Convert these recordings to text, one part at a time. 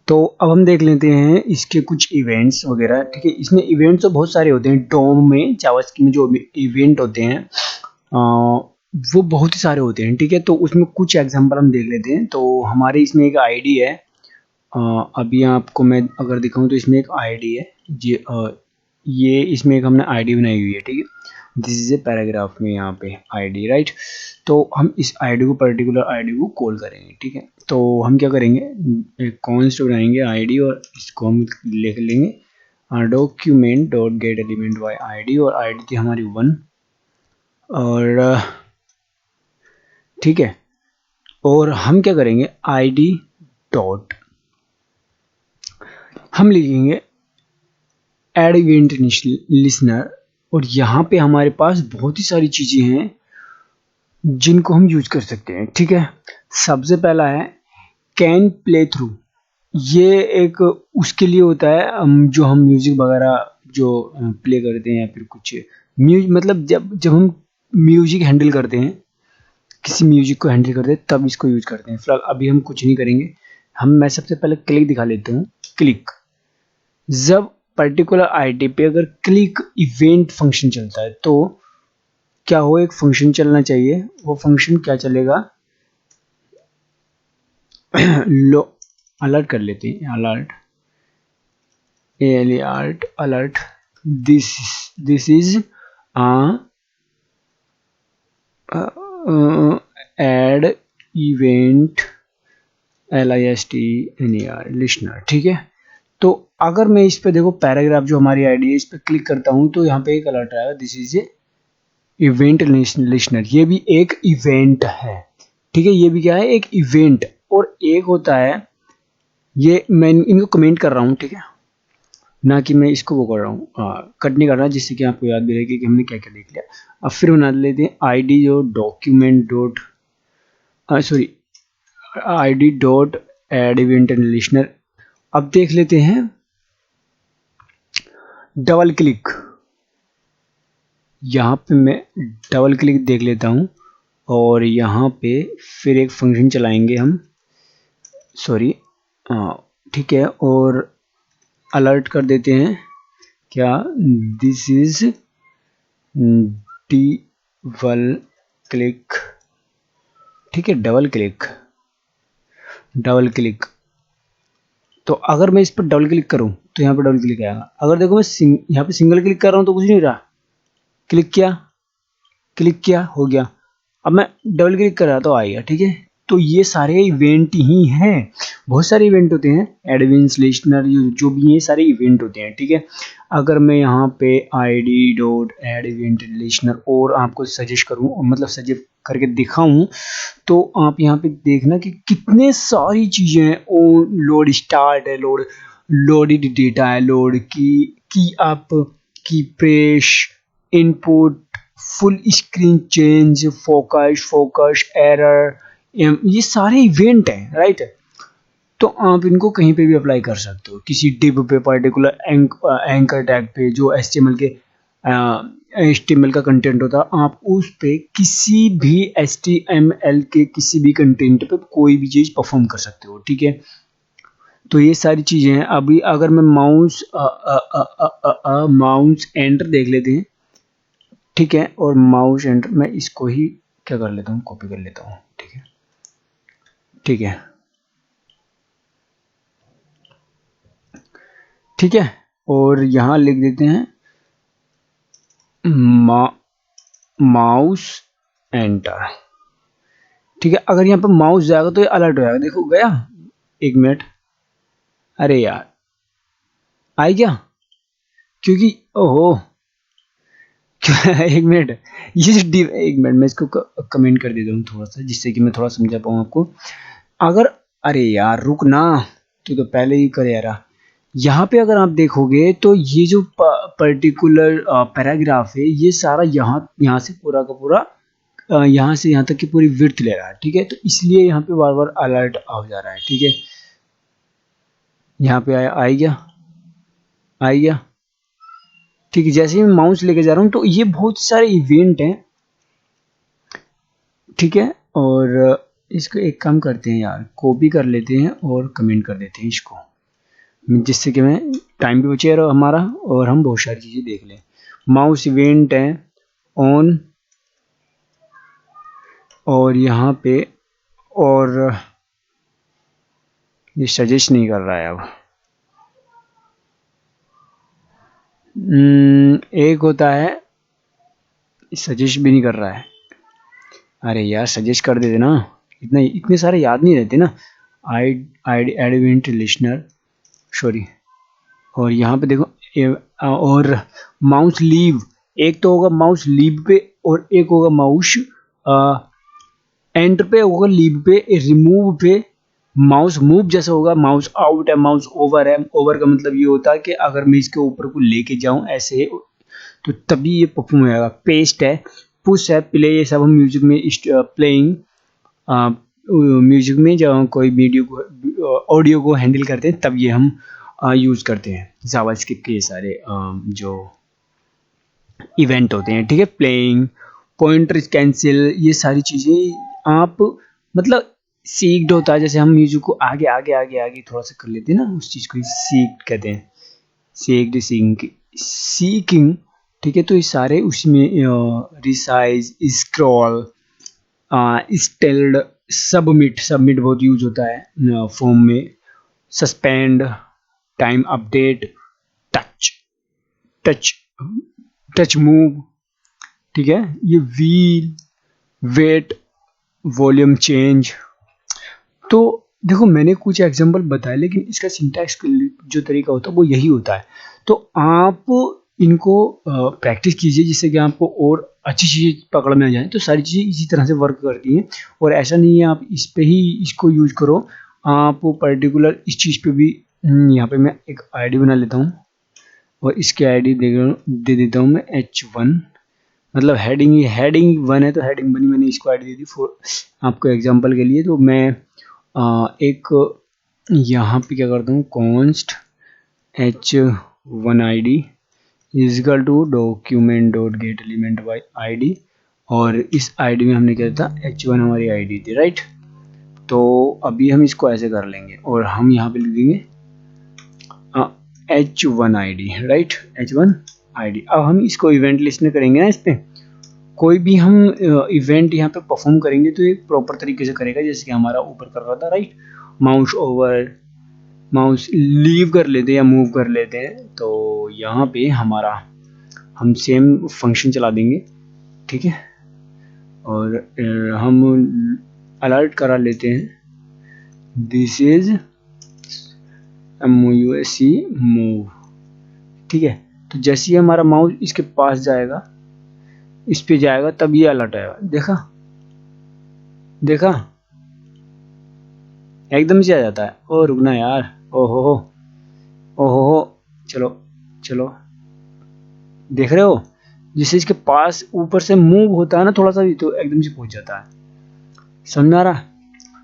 तो अब हम देख लेते हैं इसके कुछ इवेंट्स वगैरह। ठीक है, इसमें इवेंट्स तो बहुत सारे होते हैं डोम में, जावास्क्रिप्ट में जो इवेंट होते हैं वो बहुत ही सारे होते हैं। ठीक है, तो उसमें कुछ एग्जांपल हम देख लेते हैं। तो हमारे इसमें एक आईडी है, अभी आपको मैं अगर दिखाऊं तो इसमें एक आईडी है ये इसमें एक हमने आईडी बनाई हुई है। ठीक है, दिस इज ए पैराग्राफ में यहाँ पे आईडी, राइट। तो हम इस आईडी को, पर्टिकुलर आईडी को कॉल करेंगे। ठीक है, तो हम क्या करेंगे, एक कॉन्स्ट बनाएंगे आईडी और इसको हम लिख लेंगे document dot get element by ID, और आईडी थी हमारी 1। और ठीक है, और हम क्या करेंगे, आईडी डॉट हम लिखेंगे एड इवेंट लिसनर, और यहाँ पे हमारे पास बहुत ही सारी चीजें हैं जिनको हम यूज कर सकते हैं। ठीक है, सबसे पहला है कैन प्ले थ्रू। ये एक उसके लिए होता है जो हम म्यूजिक वगैरह जो प्ले करते हैं, या फिर कुछ मतलब जब हम म्यूजिक हैंडल करते हैं, किसी म्यूजिक को हैंडल करते हैं, तब इसको यूज करते हैं। फिलहाल अभी हम कुछ नहीं करेंगे, मैं सबसे पहले क्लिक दिखा लेता हूँ। क्लिक, जब पर्टिकुलर आईडी पे अगर क्लिक इवेंट फंक्शन चलता है तो क्या हो, एक फंक्शन चलना चाहिए। वो फंक्शन क्या चलेगा, लो अलर्ट कर लेते हैं, alert alert alert this is add event LISTNER listener. ठीक है, तो अगर मैं इस पे देखो पैराग्राफ जो हमारी आईडी है इस पे क्लिक करता हूं तो यहाँ पे एक अलर्ट आएगा, this is a event listener. ये भी एक इवेंट है। ठीक है, ये भी क्या है, एक इवेंट। और एक होता है, ये मैं इनको कमेंट कर रहा हूँ, ठीक है, ना कि मैं इसको वो कर रहा हूँ, कट नहीं कर रहा, जिससे कि आपको याद भी रहेगी कि हमने क्या क्या देख लिया। अब फिर बना लेते हैं आईडी जो document dot sorry ID dot add event listener. अब देख लेते हैं डबल क्लिक, यहाँ पे मैं डबल क्लिक देख लेता हूँ, और यहाँ पे फिर एक फंक्शन चलाएंगे हम, सॉरी, ठीक है, और अलर्ट कर देते हैं क्या, दिस इज डबल क्लिक। ठीक है, डबल क्लिक, डबल क्लिक। तो अगर मैं इस पर डबल क्लिक करूं तो यहाँ पे डबल क्लिक आएगा। अगर देखो मैं यहाँ पे सिंगल क्लिक कर रहा हूँ तो कुछ नहीं रहा, क्लिक किया हो गया। अब मैं डबल क्लिक कर रहा तो आ गया। ठीक है, तो ये सारे इवेंट ही हैं, बहुत सारे इवेंट होते हैं, एडविंस लिस्नर जो भी ये सारे इवेंट होते हैं। ठीक है, अगर मैं यहाँ पे id dot add event listener और आपको सजेस्ट करूँ, मतलब सजेस्ट करके दिखाऊं, तो आप यहाँ पे देखना कि कितने सारी चीजें हैं। लोड स्टार्ट है, लोडेड डेटा है, लोड की आप की press input, full screen change, focus error, ये सारे इवेंट हैं, राइट। तो आप इनको कहीं पे भी अप्लाई कर सकते हो, किसी डिव पे, पर्टिकुलर एंकर टैग पे जो HTML का कंटेंट होता है, आप उस पे किसी भी HTML के किसी भी कंटेंट पे कोई भी चीज परफॉर्म कर सकते हो। ठीक है, तो ये सारी चीजें हैं। अभी अगर मैं माउस एंटर देख लेते हैं, ठीक है, और माउस एंटर मैं इसको ही क्या कर लेता हूँ, कॉपी कर लेता हूँ। ठीक है, ठीक है, ठीक है, और यहाँ लिख देते हैं माउस एंटर। ठीक है, अगर यहाँ पे माउस जाएगा तो ये अलर्ट हो जाएगा, देखो गया, एक मिनट, अरे यार आ गया, क्योंकि ओहो एक मिनट, ये एक मिनट मैं इसको कमेंट कर देता हूँ थोड़ा सा, जिससे कि मैं थोड़ा समझा पाऊँ आपको। अगर, अरे यार रुक ना, तो पहले ही कर यार। यहाँ पे अगर आप देखोगे तो ये जो पर्टिकुलर पैराग्राफ है, ये सारा यहाँ से पूरा का पूरा यहाँ से यहाँ तक की पूरी विड्थ ले रहा है। ठीक है, तो इसलिए यहाँ पे बार बार अलर्ट आ जा रहा है। ठीक है, यहाँ पे आ गया। ठीक है, जैसे ही मैं माउस लेके जा रहा हूँ तो ये बहुत सारे इवेंट हैं। ठीक है, और इसको एक काम करते हैं यार, कॉपी कर लेते हैं और कमेंट कर देते हैं इसको। जिससे कि मैं टाइम भी बचे रहो हमारा और हम बहुत सारी चीज़ें देख लें। माउस इवेंट है ऑन, और यहाँ पे और ये सजेस्ट नहीं कर रहा है अब। एक होता है सजेस्ट भी नहीं कर रहा है। अरे यार सजेस्ट कर देते ना, इतने सारे याद नहीं रहते ना। Add event listener, sorry. और यहाँ पे देखो और माउस लीव, एक तो होगा माउस लीव पे और एक होगा माउस एंटर पे होगा, लीव पे, रिमूव पे माउस मूव जैसा होगा, माउस आउट है, माउस ओवर है। ओवर का मतलब ये होता है कि अगर मैं इसके ऊपर को लेके जाऊं ऐसे तो तभी ये परफॉर्म होगा। पेस्ट है, पुश है, प्ले, ये सब हम म्यूजिक में प्लेइंग म्यूजिक में जब कोई वीडियो को ऑडियो को हैंडल करते हैं तब ये हम यूज करते हैं जावास्क्रिप्ट के सारे जो इवेंट होते हैं। ठीक है, प्लेइंग, पॉइंटर, कैंसिल, ये सारी चीजें आप मतलब सीक्ड होता है। जैसे हम म्यूजिक को आगे आगे आगे आगे थोड़ा सा कर लेते हैं ना, उस चीज को सीक्ड कहते हैं, सीक्ड, सीकिंग। ठीक है, तो ये सारे उसमें resize, scroll, stealth, submit, submit बहुत यूज होता है फॉर्म में, suspend, time update, touch, touch touch move. ठीक है, ये व्हील, वेट, वॉल्यूम चेंज। तो देखो मैंने कुछ एग्जांपल बताया लेकिन इसका सिंटैक्स जो तरीका होता है वो यही होता है। तो आप इनको प्रैक्टिस कीजिए जिससे कि आपको और अच्छी चीज़ें पकड़ में आ जाए। तो सारी चीज़ें इसी तरह से वर्क करती हैं और ऐसा नहीं है आप इस पे ही इसको यूज करो, आप पर्टिकुलर इस चीज़ पे भी। यहाँ पे मैं एक आईडी बना लेता हूँ और इसकी आईडी दे देता हूँ मैं H1, मतलब हेडिंग 1 है तो हेडिंग बनी, मैंने इसको आईडी दे दी फॉर आपको एग्जांपल के लिए। तो मैं एक यहाँ पे क्या करता हूँ, const H1 ID is equal to document dot get element by ID, और इस ID में हमने क्या था, H1 हमारी ID थी, राइट। तो अभी हम इसको ऐसे कर लेंगे और हम यहाँ पे लिख देंगे H1 ID, right, H1 ID। अब हम इसको इवेंट लिस्ट में करेंगे ना, इस पे कोई भी हम इवेंट यहाँ पे परफॉर्म करेंगे तो एक प्रॉपर तरीके से करेगा जैसे कि हमारा ऊपर कर रहा था, right. Mouse over, mouse leave कर लेते हैं या मूव कर लेते हैं, तो यहाँ पे हमारा हम सेम फंक्शन चला देंगे। ठीक है, और हम अलर्ट करा लेते हैं, दिस इज MUSE मूव। ठीक है, तो जैसे ही हमारा माउस इसके पास जाएगा, इस पे जाएगा, तब ये अलर्ट आएगा। देखा देखा, एकदम से आ जाता है। ओ रुकना यार, ओहो ओहो, चलो चलो, देख रहे हो, जिससे इसके पास ऊपर से मूव होता है ना थोड़ा सा भी तो एकदम से पहुंच जाता है। समझ आ रहा।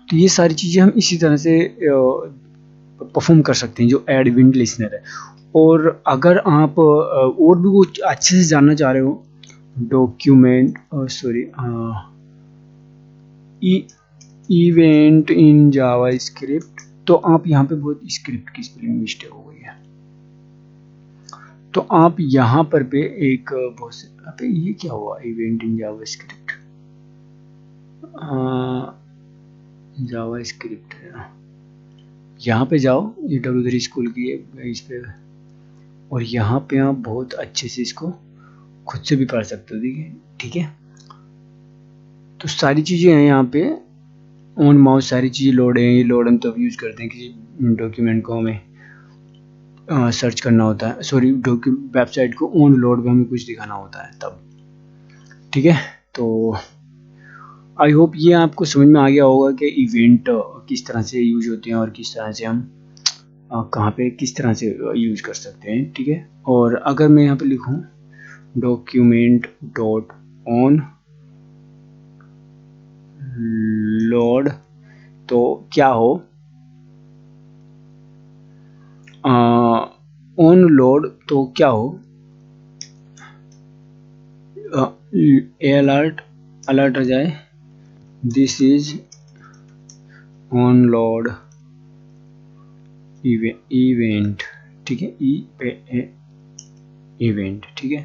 तो ये सारी चीजें हम इसी तरह से परफॉर्म कर सकते हैं जो एड इवेंट लिसनर है। और अगर आप और भी कुछ अच्छे से जानना चाह रहे हो, document sorry event in JavaScript, तो आप यहाँ पे बहुत स्क्रिप्ट की स्पेलिंग मिस्टेक हो गई है, तो आप यहाँ पर पे एक बहुत से, अबे ये क्या हुआ, इवेंट इन जावास्क्रिप्ट, जावास्क्रिप्ट यहाँ पे जाओ, ये W3 स्कूल की है इस पे, और यहाँ पे आप बहुत अच्छे से इसको खुद से भी पढ़ सकते हो। देखिए, ठीक है, तो सारी चीज़ें हैं यहाँ पे ऑन माउस, सारी चीज़ें लोड हैं। ये लोड हम तब यूज़ करते हैं किसी डॉक्यूमेंट को हमें सर्च करना होता है, सॉरी वेबसाइट को ऑन लोड पे हमें कुछ दिखाना होता है तब। ठीक है, तो आई होप ये आपको समझ में आ गया होगा कि इवेंट किस तरह से यूज होते हैं और किस तरह से हम कहाँ पे किस तरह से यूज कर सकते हैं। ठीक है, और अगर मैं यहाँ पे लिखूँ डॉक्यूमेंट डॉट ऑन लोड, तो क्या हो, ऑन लोड तो क्या हो, अलर्ट अलर्ट आ जाए, this is on load, event, ठीक है, इवेंट, ठीक है।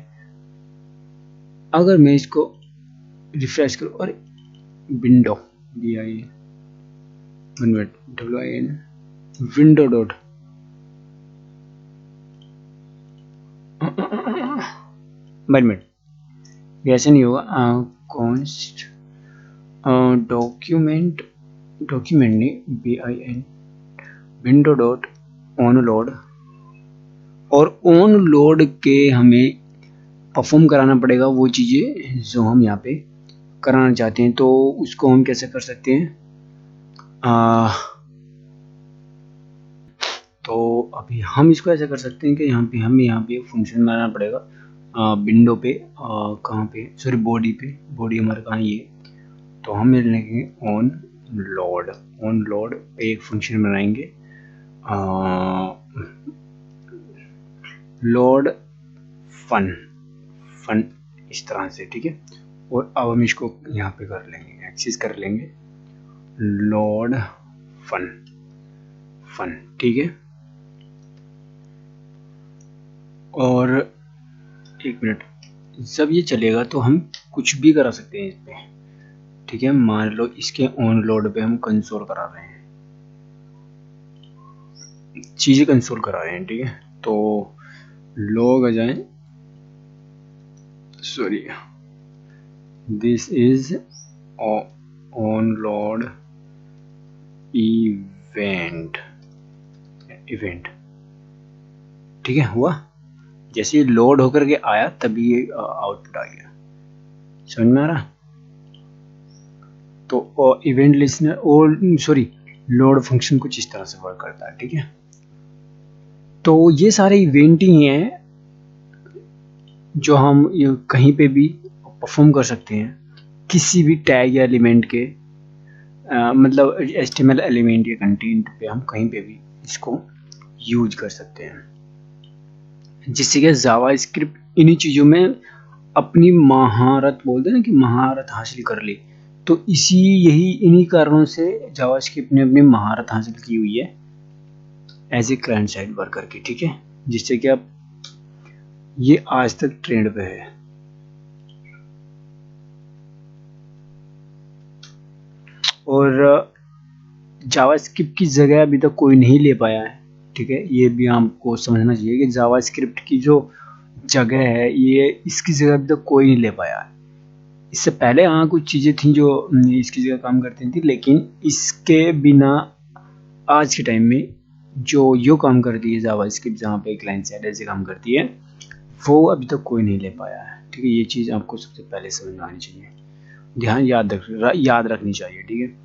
अगर मैं इसको रिफ्रेश करूँ और window WIN window dot minute ऐसे नहीं होगा। कॉन्स्ट डॉक्यूमेंट नहीं BIN विंडो डॉट ऑनलोड, और ऑनलोड के हमें परफॉर्म कराना पड़ेगा वो चीज़ें जो हम यहाँ पे कराना चाहते हैं। तो उसको हम कैसे कर सकते हैं? तो अभी हम इसको ऐसे कर सकते हैं कि हमें यहाँ पे फंक्शन बनाना पड़ेगा विंडो पे, कहाँ पे, सॉरी बॉडी हमारा कहाँ ये, तो हम लेंगे ऑन लोड पे एक फंक्शन बनाएंगे लोड फन इस तरह से, ठीक है। और अब हम इसको यहाँ पे कर लेंगे, एक्सेस कर लेंगे लोड फन, ठीक है। और एक मिनट, जब ये चलेगा तो हम कुछ भी करा सकते हैं इस पे, ठीक है। मान लो इसके ऑन लोड पे हम कंसोल करा रहे हैं, चीजें कंसोल करा रहे हैं, ठीक है। तो लॉग आ जाए, sorry this is on load event, ठीक है। हुआ जैसे ये लोड होकर के आया तभी ये आउटपुट आ गया, समझ में आ रहा। तो इवेंट लिस्नर और सॉरी लोड फंक्शन कुछ इस तरह से वर्क करता है, ठीक है। तो ये सारे इवेंट ही हैं जो हम कहीं पे भी परफॉर्म कर सकते हैं, किसी भी टैग या एलिमेंट के मतलब HTML एलिमेंट या कंटेंट पे हम कहीं पे भी इसको यूज कर सकते हैं, जिससे कि जावास्क्रिप्ट इन्हीं चीज़ों में अपनी महारत, बोलते हैं ना कि महारत हासिल कर ली। तो इन्हीं कारणों से जावास्क्रिप्ट ने अपनी महारत हासिल की हुई है as a client side worker की, ठीक है। जिससे कि अब ये आज तक ट्रेंड पे है। और जावास्क्रिप्ट की जगह अभी तक कोई नहीं ले पाया है, ठीक है। ये भी आपको समझना चाहिए कि जावास्क्रिप्ट की जो जगह है ये इसकी जगह अभी तक कोई नहीं ले पाया है। इससे पहले हाँ कुछ चीज़ें थी जो इसकी जगह काम करती थी, लेकिन इसके बिना आज के टाइम में जो यो काम करती है जावास्क्रिप्ट, जहाँ पे क्लाइंट साइड ऐसे काम करती है, वो अभी तक कोई नहीं ले पाया है, ठीक है। ये चीज़ आपको सबसे पहले समझ में आनी चाहिए, ध्यान याद रखनी चाहिए, ठीक है।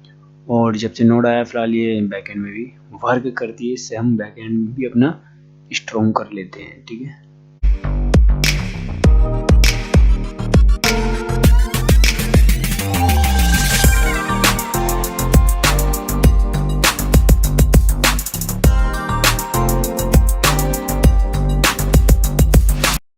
और जब से नोड आया फिलहाल ये बैकएंड में भी वर्क करती है, इससे हम बैकएंड में भी अपना स्ट्रॉन्ग कर लेते हैं, ठीक है।